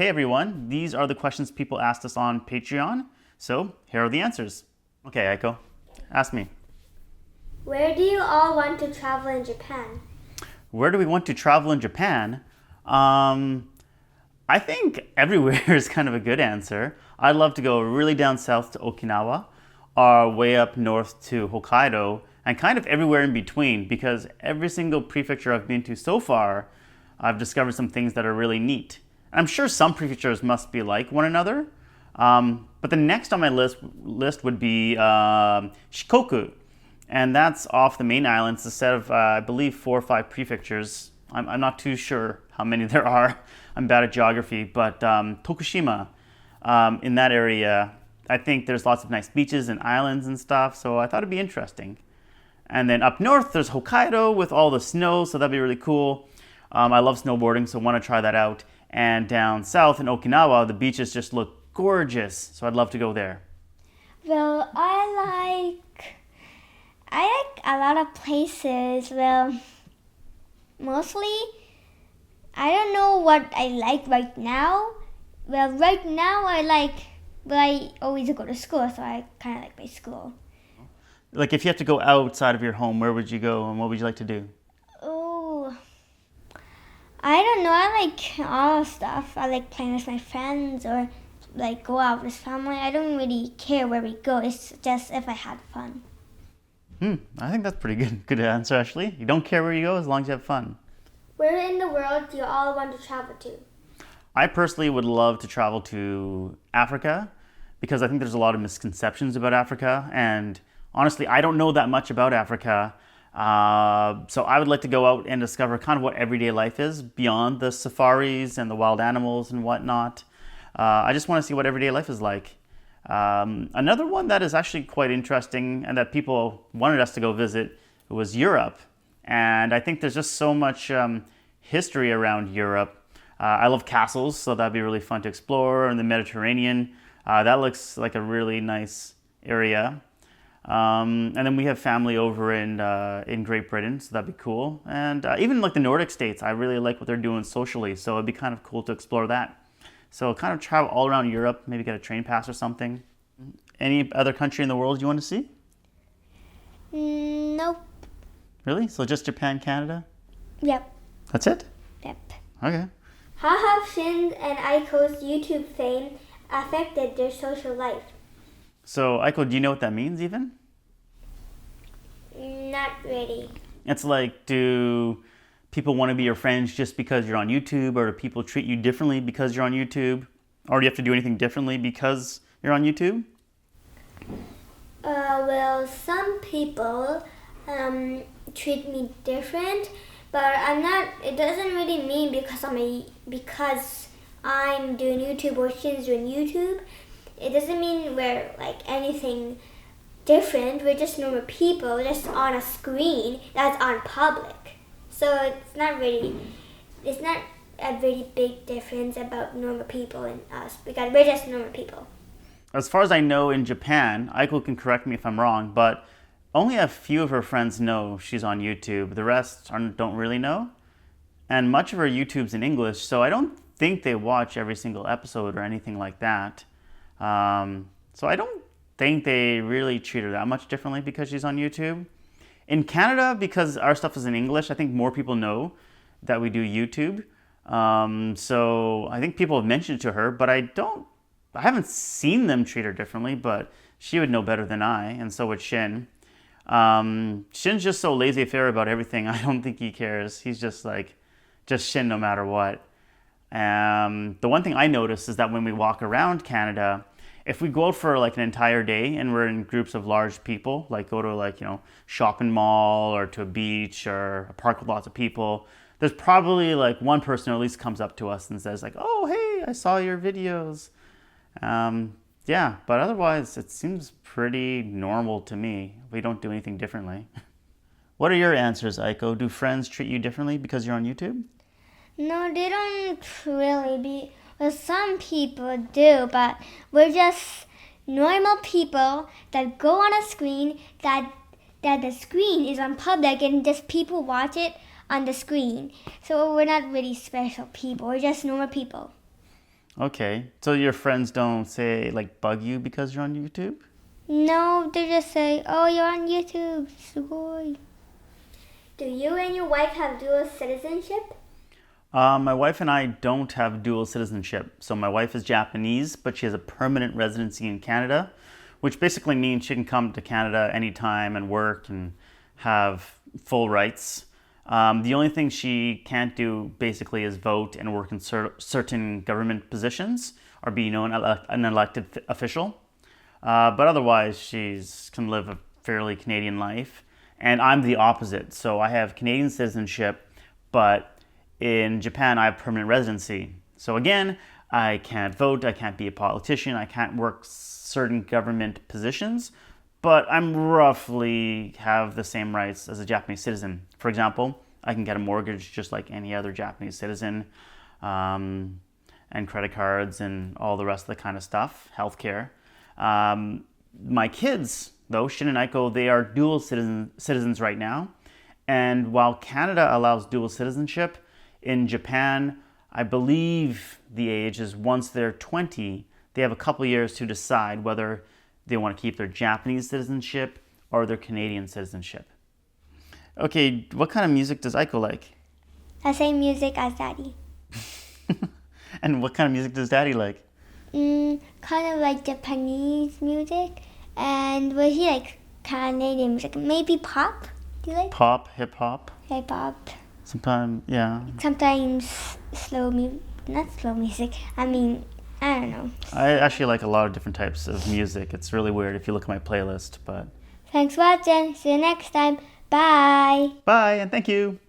Hey everyone, these are the questions people asked us on Patreon. So here are the answers. Okay, Aiko, ask me. Where do you all want to travel in Japan? Where do we want to travel in Japan? I think everywhere is kind of a good answer. I'd love to go really down south to Okinawa, or way up north to Hokkaido, and kind of everywhere in between, because every single prefecture I've been to so far, I've discovered some things that are really neat. I'm sure some prefectures must be like one another, but the next on my list would be Shikoku, and that's off the main islands. Instead of, I believe, 4 or 5 prefectures. I'm not too sure how many there are. I'm bad at geography, but Tokushima, in that area, I think there's lots of nice beaches and islands and stuff, so I thought it'd be interesting. And then up north, there's Hokkaido with all the snow, so that'd be really cool. I love snowboarding, so want to try that out. And down south in Okinawa, the beaches just look gorgeous, so I'd love to go there. Well, I like a lot of places. Well, mostly, I don't know what I like right now. Well, right now I always go to school, so I kind of like my school. Like if you have to go outside of your home, where would you go and what would you like to do? Oh, I don't know. I like all stuff. I like playing with my friends or like go out with family. I don't really care where we go. It's just if I had fun. I think that's pretty good answer actually. You don't care where you go as long as you have fun. Where in the world do you all want to travel to? I personally would love to travel to Africa because I think there's a lot of misconceptions about Africa, and honestly, I don't know that much about Africa. So I would like to go out and discover kind of what everyday life is beyond the safaris and the wild animals and whatnot. I just want to see what everyday life is like. Another one that is actually quite interesting and that people wanted us to go visit was Europe. And I think there's just so much history around Europe. I love castles, so that'd be really fun to explore. In the Mediterranean, that looks like a really nice area. And then we have family over in Great Britain, so that'd be cool. And even like the Nordic states, I really like what they're doing socially, so it'd be kind of cool to explore that. So kind of travel all around Europe, maybe get a train pass or something. Any other country in the world you want to see? Nope. Really? So just Japan, Canada? Yep. That's it? Yep. Okay. How have Shin and Aiko's YouTube fame affected their social life? So, Aiko, do you know what that means even? Not really. It's like, do people want to be your friends just because you're on YouTube, or do people treat you differently because you're on YouTube? Or do you have to do anything differently because you're on YouTube? Well, some people treat me different, but I'm not. It doesn't really mean because I'm doing YouTube or Shin's doing YouTube. It doesn't mean we're like anything different. We're just normal people, just on a screen that's on public. So it's not a very big difference about normal people and us because we're just normal people. As far as I know, in Japan, Aiko can correct me if I'm wrong, but only a few of her friends know she's on YouTube. The rest don't really know. And much of her YouTube's in English, so I don't think they watch every single episode or anything like that. So I don't think they really treat her that much differently because she's on YouTube. In Canada, because our stuff is in English, I think more people know that we do YouTube. So I think people have mentioned it to her, but I haven't seen them treat her differently, but she would know better than I, and so would Shin. Shin's just so laissez-faire about everything. I don't think he cares. He's just Shin no matter what. The one thing I notice is that when we walk around Canada, if we go out for like an entire day and we're in groups of large people, like go to shopping mall or to a beach or a park with lots of people, there's probably like one person who at least comes up to us and says like, "Oh, hey, I saw your videos." Yeah, but otherwise it seems pretty normal to me. We don't do anything differently. What are your answers, Aiko? Do friends treat you differently because you're on YouTube? No, they don't really. Well, some people do, but we're just normal people that go on a screen that the screen is on public and just people watch it on the screen. So we're not really special people. We're just normal people. Okay. So your friends don't say, like, bug you because you're on YouTube? No, they just say, "Oh, you're on YouTube." Sugoi. Do you and your wife have dual citizenship? My wife and I don't have dual citizenship. So my wife is Japanese, but she has a permanent residency in Canada, which basically means she can come to Canada anytime and work and have full rights. The only thing she can't do basically is vote and work in certain government positions or be an elected official. But otherwise, she's can live a fairly Canadian life. And I'm the opposite. So I have Canadian citizenship, but in Japan, I have permanent residency. So again, I can't vote, I can't be a politician, I can't work certain government positions, but I'm roughly have the same rights as a Japanese citizen. For example, I can get a mortgage just like any other Japanese citizen, and credit cards and all the rest of the kind of stuff, healthcare. My kids, though, Shin and Aiko, they are dual citizens right now. And while Canada allows dual citizenship, in Japan, I believe the age is once they're 20, they have a couple years to decide whether they want to keep their Japanese citizenship or their Canadian citizenship. Okay, what kind of music does Aiko like? The same music as Daddy. And what kind of music does Daddy like? Kind of like Japanese music. And well, he likes Canadian music. Maybe pop. Do you like Pop, hip hop. hip hop? Sometimes, yeah. Sometimes slow music. Not slow music. I mean, I don't know. I actually like a lot of different types of music. It's really weird if you look at my playlist, but Thanks for watching. See you next time. Bye. bye and thank you.